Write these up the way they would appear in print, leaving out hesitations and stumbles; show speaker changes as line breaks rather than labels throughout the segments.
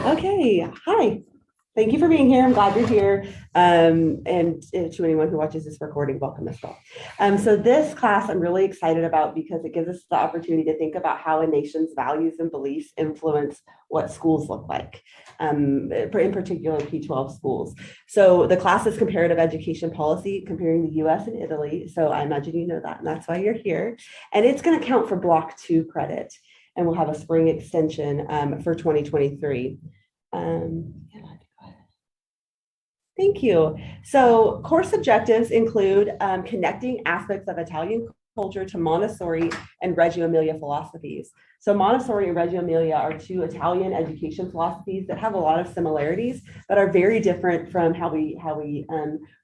Okay, hi. Thank you for being here. I'm glad you're here. And to anyone who watches this recording, welcome as well. So this class I'm really excited about because it gives us the opportunity to think about how a nation's values and beliefs influence what schools look like, in particular P-12 schools. So the class is Comparative Education Policy, comparing the US and Italy. So I imagine you know that, and that's why you're here. And it's going to count for Block 2 credit. And we'll have a spring extension for 2023. Thank you. So course objectives include connecting aspects of Italian culture to Montessori and Reggio Emilia philosophies. So Montessori and Reggio Emilia are two Italian education philosophies that have a lot of similarities, but are very different from how we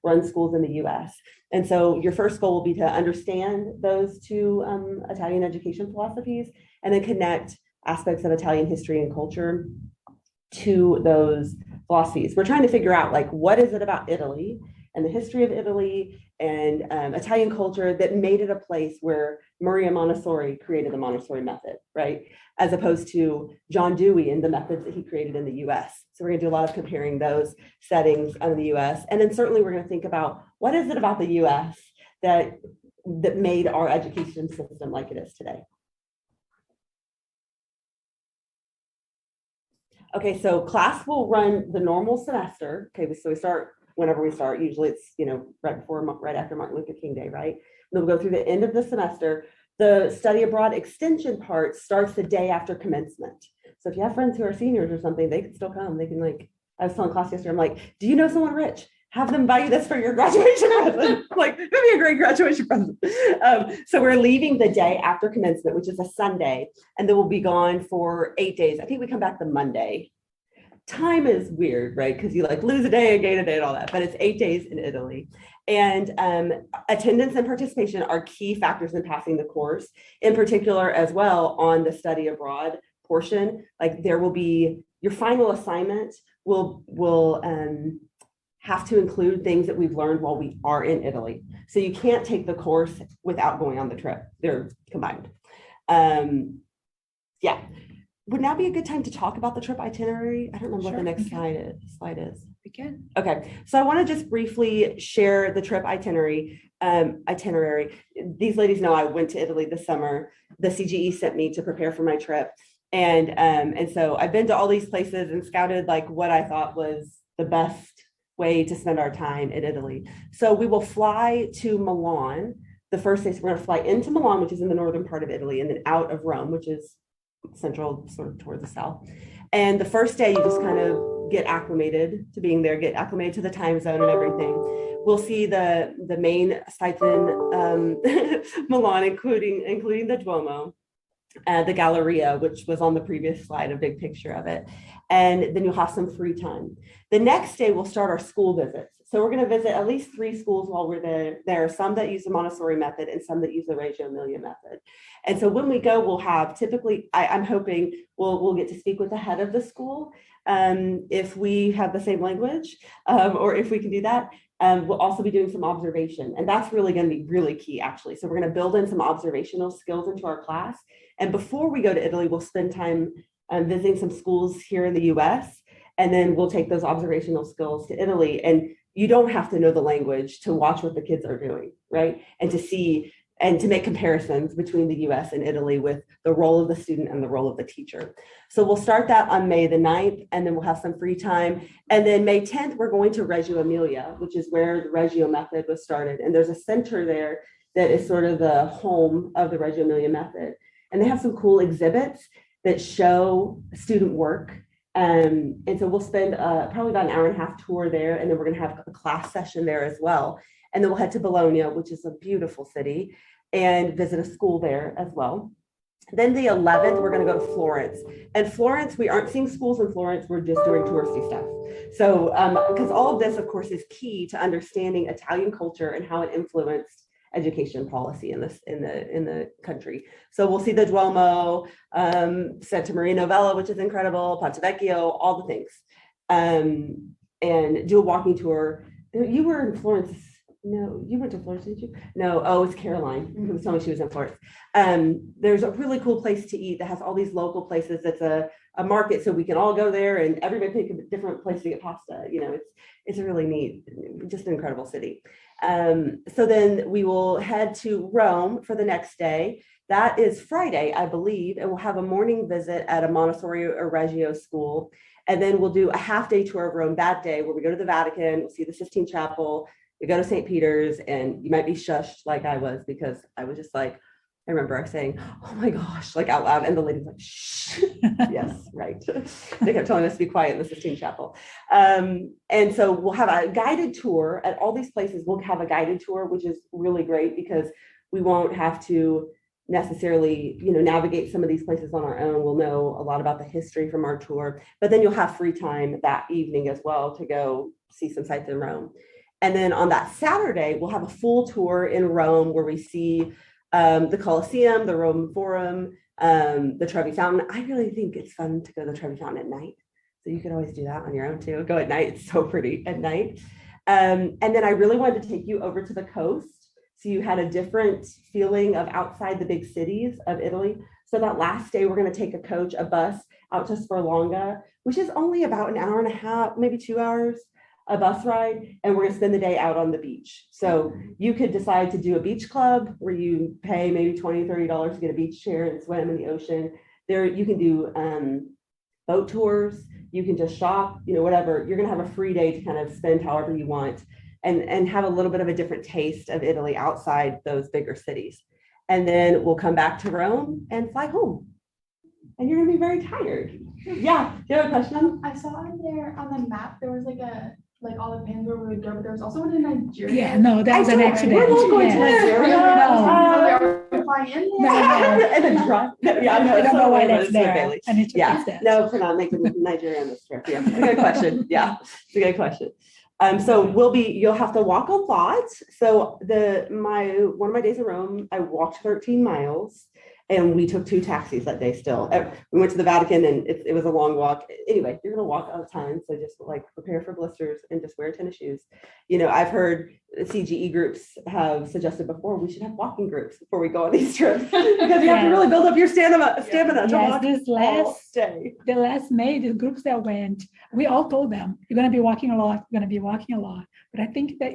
run schools in the US. And so your first goal will be to understand those two Italian education philosophies and then connect aspects of Italian history and culture to those philosophies. We're trying to figure out, like, what is it about Italy and the history of Italy and Italian culture that made it a place where Maria Montessori created the Montessori method, right? As opposed to John Dewey and the methods that he created in the US. So we're gonna do a lot of comparing those settings in the US. And then certainly we're gonna think about what is it about the US that made our education system like it is today. Okay, so class will run the normal semester. Okay, so we start whenever we start. Usually it's, right after Martin Luther King Day, right? And then we'll go through the end of the semester. The study abroad extension part starts the day after commencement. So if you have friends who are seniors or something, they can still come. They can, like, I was telling class yesterday, I'm like, do you know someone rich? Have them buy you this for your graduation present. Like, it'd be a great graduation present. So we're leaving the day after commencement, which is a Sunday, and then we'll be gone for 8 days. I think we come back the Monday. Time is weird, right? Because you like lose a day and gain a day and all that, but it's 8 days in Italy. And attendance and participation are key factors in passing the course, in particular as well on the study abroad portion. Like, there will be your final assignment will have to include things that we've learned while we are in Italy. So you can't take the course without going on the trip. They're combined. Yeah. Would now be a good time to talk about the trip itinerary? I don't remember what the next slide is.
We can.
Okay, so I want to just briefly share the trip itinerary. These ladies know I went to Italy this summer. The CGE sent me to prepare for my trip. And so I've been to all these places and scouted like what I thought was the best way to spend our time in Italy. So we will fly to Milan. The first day, so we're going to fly into Milan, which is in the northern part of Italy, and then out of Rome, which is central, sort of toward the south. And the first day you just kind of get acclimated to being there, get acclimated to the time zone and everything. We'll see the main sites in Milan, including the Duomo, the Galleria, which was on the previous slide, a big picture of it. And then you'll have some free time. The next day we'll start our school visits. So we're going to visit at least 3 schools while we're there. There are some that use the Montessori method and some that use the Reggio Emilia method. And so when we go, we'll have typically, I'm hoping we'll get to speak with the head of the school if we have the same language, or if we can do that. We'll also be doing some observation, and that's really going to be really key, actually. So we're going to build in some observational skills into our class. And before we go to Italy, we'll spend time visiting some schools here in the US, and then we'll take those observational skills to Italy. And you don't have to know the language to watch what the kids are doing, right? And to see and to make comparisons between the US and Italy with the role of the student and the role of the teacher. So we'll start that on May the 9th, and then we'll have some free time. And then May 10th, we're going to Reggio Emilia, which is where the Reggio method was started. And there's a center there that is sort of the home of the Reggio Emilia method. And they have some cool exhibits that show student work. And so we'll spend probably about an hour and a half tour there, and then we're going to have a class session there as well. And then we'll head to Bologna, which is a beautiful city, and visit a school there as well. Then the 11th, we're going to go to Florence. And Florence, we aren't seeing schools in Florence, we're just doing touristy stuff. So, because all of this, of course, is key to understanding Italian culture and how it influenced education policy in the country. So we'll see the Duomo, Santa Maria Novella, which is incredible, Ponte Vecchio, all the things, and do a walking tour. You were in Florence. No, you went to Florence, did you? No, oh, it's Caroline who was telling me she was in Florence. There's a really cool place to eat that has all these local places. It's a a market so we can all go there and everybody pick a different place to get pasta. It's a really neat, just an incredible city. So then we will head to Rome for the next day. That is Friday, I believe, and we'll have a morning visit at a Montessori or Reggio school. And then we'll do a half-day tour of Rome that day where we go to the Vatican, we'll see the Sistine Chapel, we go to St. Peter's, and you might be shushed like I was because I was just like, I remember saying, oh my gosh, like out loud, and the lady's like, shh, yes, right. They kept telling us to be quiet in the Sistine Chapel. And so we'll have a guided tour at all these places. We'll have a guided tour, which is really great because we won't have to necessarily, navigate some of these places on our own. We'll know a lot about the history from our tour, but then you'll have free time that evening as well to go see some sites in Rome. And then on that Saturday, we'll have a full tour in Rome where we see the Colosseum, the Roman Forum, the Trevi Fountain. I really think it's fun to go to the Trevi Fountain at night. So you could always do that on your own too. Go at night, it's so pretty at night. And then I really wanted to take you over to the coast. So you had a different feeling of outside the big cities of Italy. So that last day, we're going to take a bus out to Sperlonga, which is only about an hour and a half, maybe 2 hours, a bus ride. And we're going to spend the day out on the beach. So you could decide to do a beach club where you pay maybe $20, $30 to get a beach chair and swim in the ocean. There, you can do boat tours. You can just shop, whatever. You're going to have a free day to kind of spend however you want. And have a little bit of a different taste of Italy outside those bigger cities. And then we'll come back to Rome and fly home. And you're gonna be very tired. Yeah, do you have a question?
I saw on there on the map, there was like all the pins where we would go, but there was also one in Nigeria.
Yeah, no, that was an accident.
We're not going to Nigeria.
No. Fly in there.
And then drive. Yeah,
I don't know why that's there. I need to fix that.
No, we're not making Nigeria on this trip. Yeah, it's a good question. Yeah, it's a good question. So you'll have to walk a lot. So one of my days in Rome, I walked 13 miles and we took 2 taxis that day still. We went to the Vatican and it was a long walk. Anyway, you're going to walk all the time. So just like prepare for blisters and just wear tennis shoes. I've heard CGE groups have suggested before we should have walking groups before we go on these trips because you have to really build up your stamina to walk all day.
The last May, the groups that went, we all told them, you're going to be walking a lot, But I think that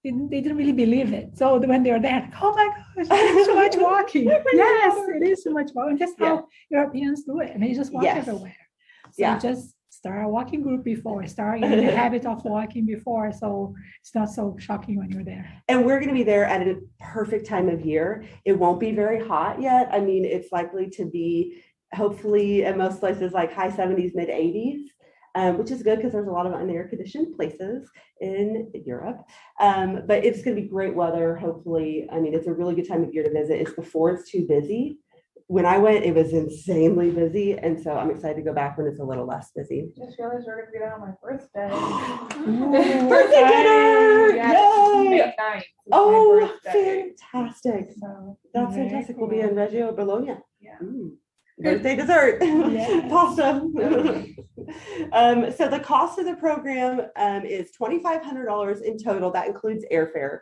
they didn't really believe it. So when they were there, oh my gosh, it's so much walking. Yes, it is so much walking. Just how Europeans do it. They just walk everywhere. So just start a walking group before, start getting the habit of walking before. So it's not so shocking when you're there.
And we're going to be there at a perfect time of year. It won't be very hot yet. I mean, it's likely to be hopefully in most places like high 70s, mid 80s. Which is good because there's a lot of unair conditioned places in Europe. But it's going to be great weather, hopefully. I mean, it's a really good time of year to visit. It's before it's too busy. When I went, it was insanely busy. And so I'm excited to go back when it's a little less busy.
Just realized we're going to be there on my birthday.
Birthday dinner!
Yes, May 9th.
Oh, fantastic. So that's fantastic. We'll be in Reggio, Bologna.
Yeah.
Birthday dessert, pasta. So the cost of the program is $2,500 in total. That includes airfare.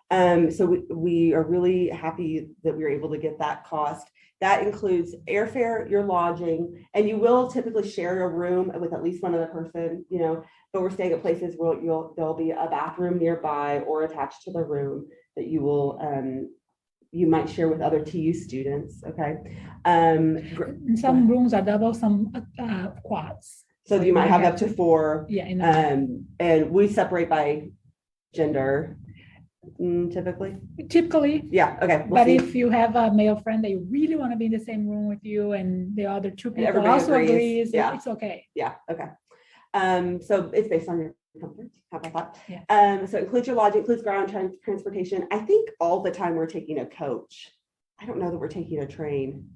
So we are really happy that we were able to get that cost. That includes airfare, your lodging, and you will typically share a room with at least one other person, but we're staying at places where there'll be a bathroom nearby or attached to the room that you will you might share with other TU students. Okay.
Some rooms are double, some quads.
So you might have up to 4.
Yeah.
And we separate by gender typically. Yeah. Okay.
But if you have a male friend that you really want to be in the same room with you and the other 2 people also agrees, it's okay.
Yeah. Okay. So it's based on your comfort. How about that?
Yeah.
So it includes your lodging, includes ground transportation. I think all the time we're taking a coach. I don't know that we're taking a train.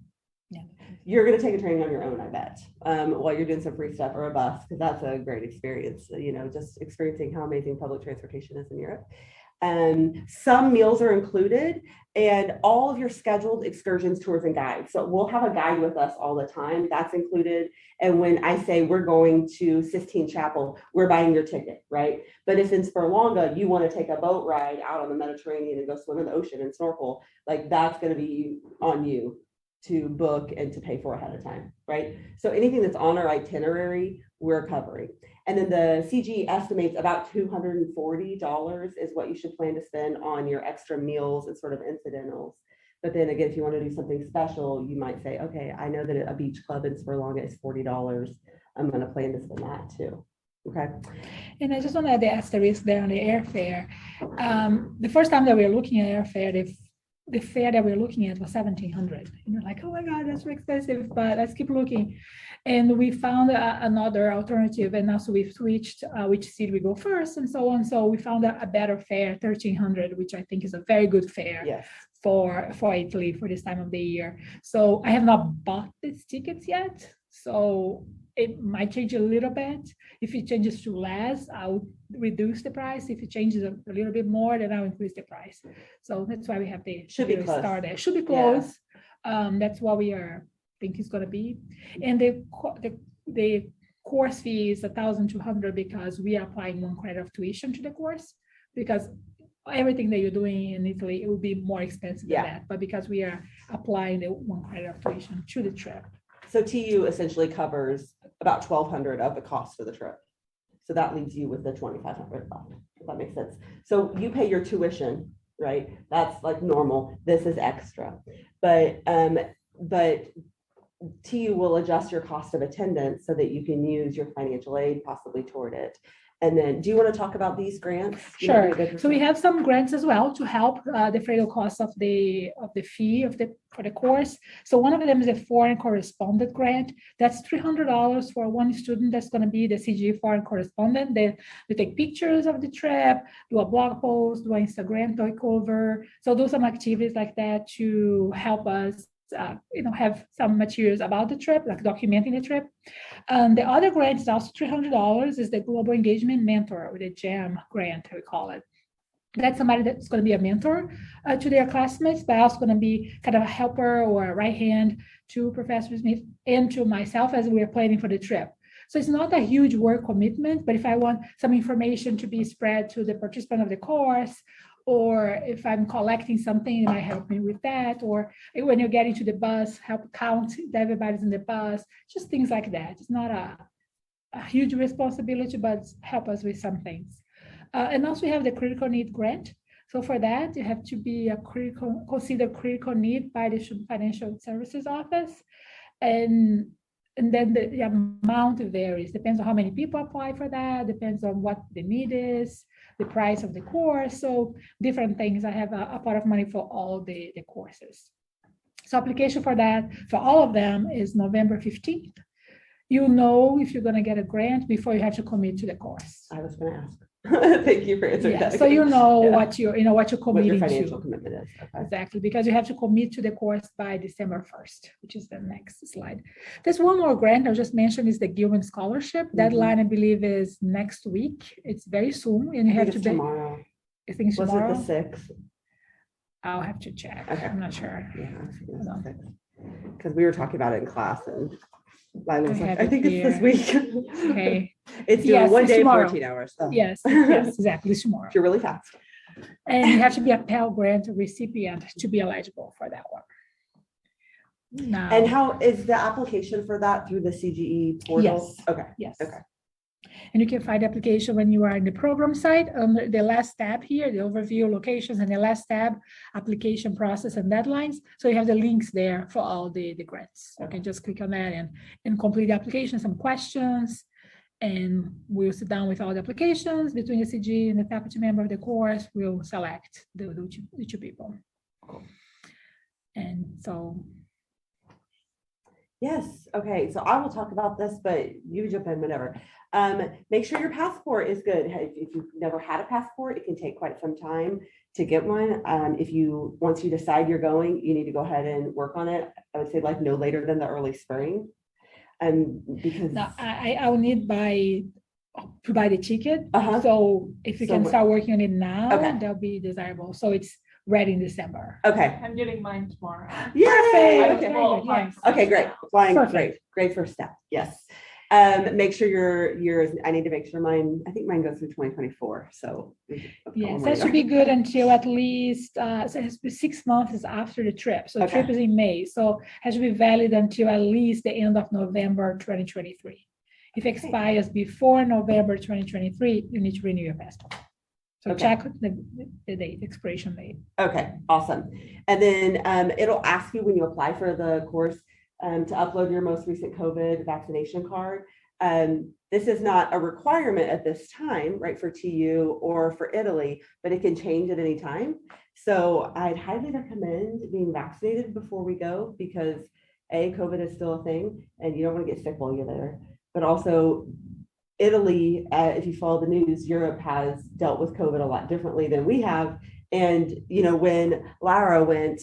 Yeah.
You're going to take a train on your own, I bet, while you're doing some free stuff, or a bus, because that's a great experience, just experiencing how amazing public transportation is in Europe. Some meals are included, and all of your scheduled excursions, tours, and guides. So we'll have a guide with us all the time. That's included. And when I say we're going to Sistine Chapel, we're buying your ticket, right? But if in Sperlonga, you want to take a boat ride out on the Mediterranean and go swim in the ocean and snorkel, like that's going to be on you to book and to pay for ahead of time. right? So anything that's on our itinerary, we're covering. And then the CG estimates about $240 is what you should plan to spend on your extra meals and sort of incidentals. But then again, if you want to do something special, you might say, okay, I know that a beach club in Spur Longa is $40. I'm going to plan to spend that too. Okay.
And I just want to add the asterisk there on the airfare. The first time that we were looking at airfare, the fare that we were looking at was $1,700. And you're like, oh my God, that's so expensive, but let's keep looking. And we found another alternative, and also we've switched which city we go first and so on. So we found a better fare, $1,300, which I think is a very good fare.
Yes.
For Italy for this time of the year. So I have not bought these tickets yet. So it might change a little bit. If it changes to less, I'll reduce the price. If it changes a little bit more, then I'll increase the price. So that's why we have the
Should be close.
started. Should be close. Yeah. That's what we think it's going to be. And the course fee is $1,200 because we are applying 1 credit of tuition to the course, because everything that you're doing in Italy, it will be more expensive than that. But because we are applying the 1 credit of tuition to the trip.
So TU essentially covers about $1,200 of the cost of the trip. So that leaves you with the $2,500 left, if that makes sense. So you pay your tuition, right? That's like normal. This is extra. But TU will adjust your cost of attendance so that you can use your financial aid possibly toward it. And then, do you want to talk about these grants?
Sure. So we have some grants as well to help defray the cost of the fee for the course. So one of them is a foreign correspondent grant. That's $300 for one student. That's going to be the CG foreign correspondent. They take pictures of the trip, do a blog post, do an Instagram takeover. So do some activities like that to help us have some materials about the trip, like documenting the trip. The other grant is also $300, is the Global Engagement Mentor, or the GEM grant, we call it. That's somebody that's going to be a mentor to their classmates, but also going to be kind of a helper or a right hand to Professor Smith and to myself as we are planning for the trip. So it's not a huge work commitment, but if I want some information to be spread to the participant of the course, or if I'm collecting something, it might help me with that. Or when you're getting to the bus, help count that everybody's in the bus, just things like that. It's not a huge responsibility, but help us with some things. And also we have the critical need grant. So for that, you have to be considered critical need by the Student Financial Services Office. And then the amount varies, depends on how many people apply for that, depends on what the need is, the price of the course, so different things. I have a pot of money for all the courses. So application for that, for all of them, is November 15th. You know if you're going to get a grant before you have to commit to the course.
I was going to ask. Thank you for answering that.
So you know what you're committing
what your financial
to.
commitment is. Okay.
Exactly, because you have to commit to the course by December 1st, which is the next slide. There's one more grant I just mentioned, is the Gilman Scholarship. Deadline, I believe, is next week. It's very soon, and you have to
tomorrow.
I think it's tomorrow.
Was it the 6th?
I'll have to check. Okay. I'm not sure.
Yeah, because we were talking about it in class, and Lila was like, I think it's this week.
Okay.
It's doing one day, tomorrow. 14 hours. So.
Yes, exactly, tomorrow.
You're really fast.
And you have to be a Pell Grant recipient to be eligible for that one. Now,
and how is the application for that through the CGE portal?
Yes.
Okay.
Yes.
Okay.
And you can find the application when you are in the program site. The last tab here, the overview, locations, and the last tab, application process and deadlines. So you have the links there for all the grants. You can just click on that and complete the application, some questions, and we'll sit down with all the applications between the CG and the faculty member of the course. We'll select the two people. Cool. And so.
Yes. Okay. So I will talk about this, but you jump in whenever. Make sure your passport is good. If you've never had a passport, it can take quite some time to get one. Once you decide you're going, you need to go ahead and work on it. I would say like no later than the early spring. Because
now I will need to buy the ticket. So if you can start working on it now, that'll be desirable. So it's ready in December.
Okay.
I'm getting mine tomorrow.
Yay!
Okay,
okay, great. Flying, great first step. Yes. Make sure yours, I need to make sure mine, I think mine goes through 2024. So.
Yes, that should be good until at least, so it has to be 6 months after the trip. So the trip is in May. So it has to be valid until at least the end of November 2023. If it expires before November 2023, you need to renew your passport. So check the date, expiration date.
Okay, awesome. And then it'll ask you when you apply for the course to upload your most recent COVID vaccination card. This is not a requirement at this time, right, for TU or for Italy, but it can change at any time. So I'd highly recommend being vaccinated before we go because COVID is still a thing and you don't want to get sick while you're there. But also Italy, if you follow the news, Europe has dealt with COVID a lot differently than we have. And, you know, when Lara went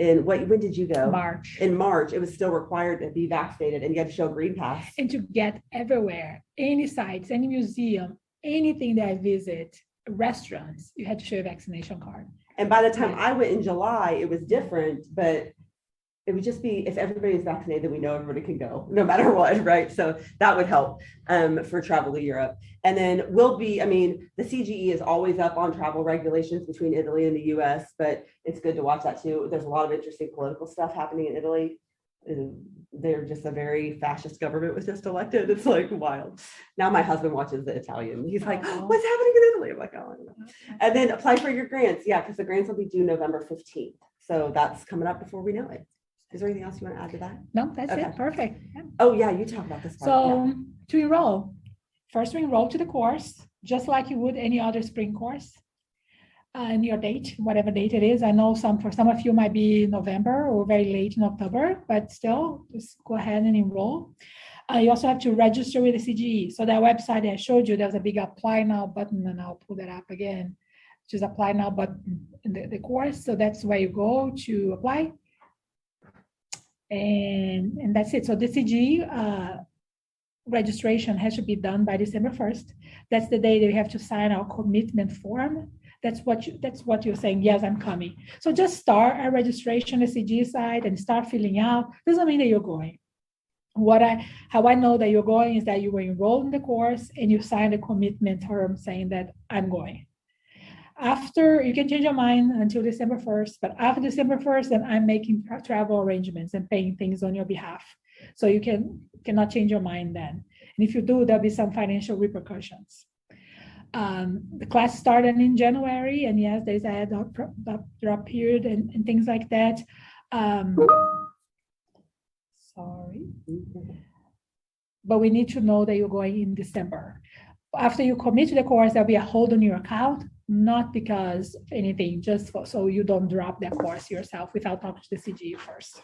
when did you go?
March.
In March, it was still required to be vaccinated and you had to show a green pass.
And to get everywhere, any sites, any museum, anything that I visit, restaurants, you had to show a vaccination card.
And by the time I went in July, it was different, but it would just be, if everybody is vaccinated, then we know everybody can go no matter what, right? So that would help for travel to Europe. And then the CGE is always up on travel regulations between Italy and the US, but it's good to watch that too. There's a lot of interesting political stuff happening in Italy. They're just a very fascist government was just elected. It's like wild. Now my husband watches the Italian. He's like, what's happening in Italy? I'm like, oh, I don't know. And then apply for your grants. Yeah, because the grants will be due November 15th. So that's coming up before we know it. Is there anything else you want to add to that?
No, that's it. Perfect. Yeah.
Oh, yeah, you talk about this part.
So to enroll, first we enroll to the course, just like you would any other spring course. And your date, whatever date it is. I know for some of you might be November or very late in October, but still just go ahead and enroll. You also have to register with the CGE. So that website I showed you, there's a big apply now button, and I'll pull that up again, which is apply now button in the course. So that's where you go to apply. And that's it. So the CGE registration has to be done by December 1st. That's the day that you have to sign our commitment form. That's what you're saying. Yes, I'm coming. So just start a registration at the CGE site and start filling out. Doesn't mean that you're going. How I know that you're going is that you were enrolled in the course and you signed a commitment term saying that I'm going. After, you can change your mind until December 1st, but after December 1st, then I'm making travel arrangements and paying things on your behalf. So you cannot change your mind then. And if you do, there'll be some financial repercussions. The class started in January, and yes, there's a drop period and things like that. Sorry. But we need to know that you're going in December. After you commit to the course, there'll be a hold on your account, not because of anything, just so you don't drop that course yourself without talking to the CGE first.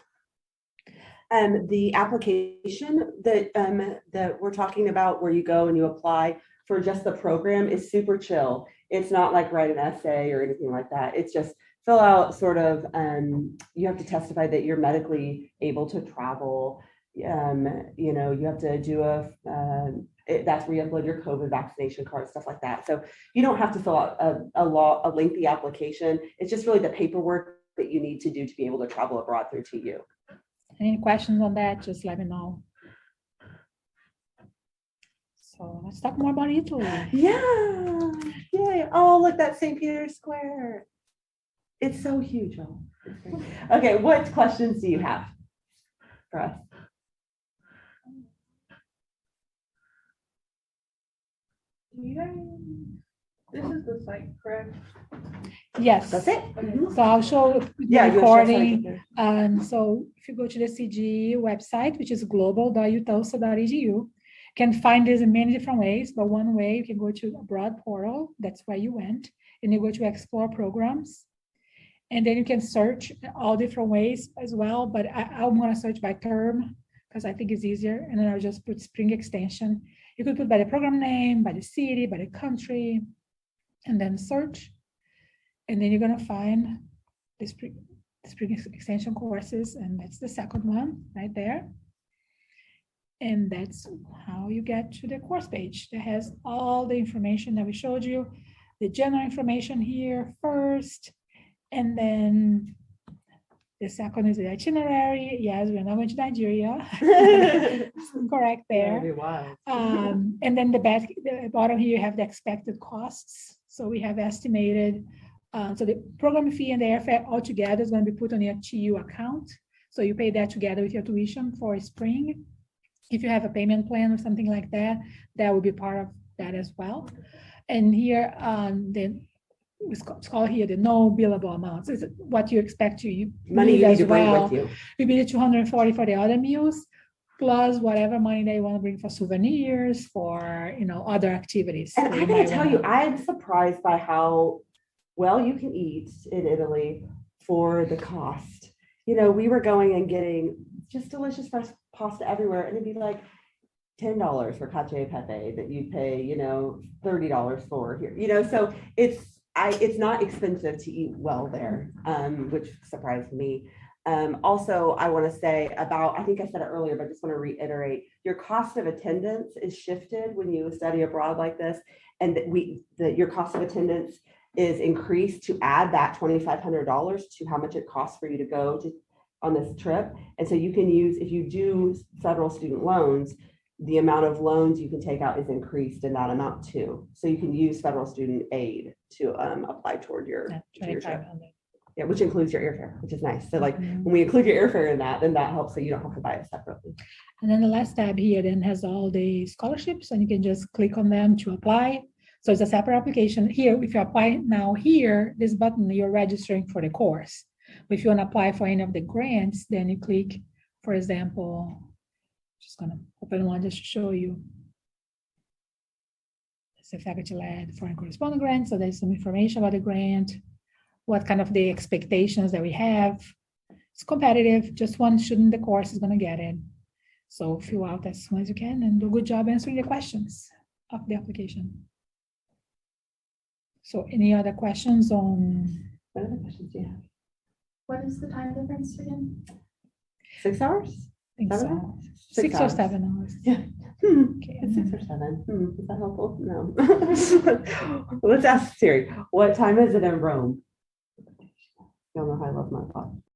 The application that we're talking about, where you go and you apply for just the program, is super chill. It's not like write an essay or anything like that. It's just fill out sort of, you have to testify that you're medically able to travel. You have to do that's where you upload your COVID vaccination card, stuff like that. So you don't have to fill out a lengthy application. It's just really the paperwork that you need to do to be able to travel abroad through TU.
Any questions on that? Just let me know. So let's talk more about Italy.
Yeah. Yay. Oh, look, that's St. Peter's Square. It's so huge. Oh, okay, what questions do you have for us?
This is the site, correct?
Yes.
That's it.
So I'll show the recording. So if you go to the CGE website, which is global.utulsa.edu, can find this in many different ways, but one way you can go to Abroad portal, that's where you went, and you go to explore programs. And then you can search all different ways as well, but I'm gonna search by term because I think it's easier. And then I'll just put spring extension. You could put by the program name, by the city, by the country, and then search. And then you're gonna find the spring extension courses, and that's the second one right there. And that's how you get to the course page that has all the information that we showed you, the general information here first, and then The second is the itinerary. Yes, we're not going to Nigeria. Correct there. And then the bottom here, you have the expected costs. So we have estimated, so the program fee and the airfare altogether is going to be put on your TU account. So you pay that together with your tuition for spring. If you have a payment plan or something like that, that will be part of that as well. And here, it's called here the no billable amounts. Is what you expect to
Money
need
you need
as
to bring
well.
with you.
We be the 240 for the other meals, plus whatever money they want to bring for souvenirs, for other activities.
And I gotta tell you, I'm surprised by how well you can eat in Italy for the cost. We were going and getting just delicious fresh pasta everywhere, and it'd be like $10 for cacio e pepe that you'd pay, $30 for here. So it's not expensive to eat well there, which surprised me. Also, I want to say I think I said it earlier, but I just want to reiterate, your cost of attendance is shifted when you study abroad like this, and your cost of attendance is increased to add that $2,500 to how much it costs for you to go on this trip. And so you can use, if you do federal student loans, the amount of loans you can take out is increased in that amount too. So you can use federal student aid to apply toward your trip. Yeah, which includes your airfare, which is nice. So when we include your airfare in that, then that helps, so you don't have to buy it separately.
And then the last tab here then has all the scholarships, and you can just click on them to apply. So it's a separate application. Here, if you apply now here, this button, you're registering for the course. But if you want to apply for any of the grants, then you click, for example, just gonna open one just to show you. It's a faculty-led foreign correspondent grant. So there's some information about the grant, what kind of the expectations that we have. It's competitive, just one student in the course is gonna get it. So fill out as soon as you can and do a good job answering the questions of the application. So any other questions on?
What other questions do you have?
What is the time difference again?
6 hours?
I think
7
so.
hours?
6 or 7 hours.
Yeah.
Okay.
It's 6 or 7. Is that helpful? No. Let's ask Siri. What time is it in Rome? Y'all know how I love my thoughts.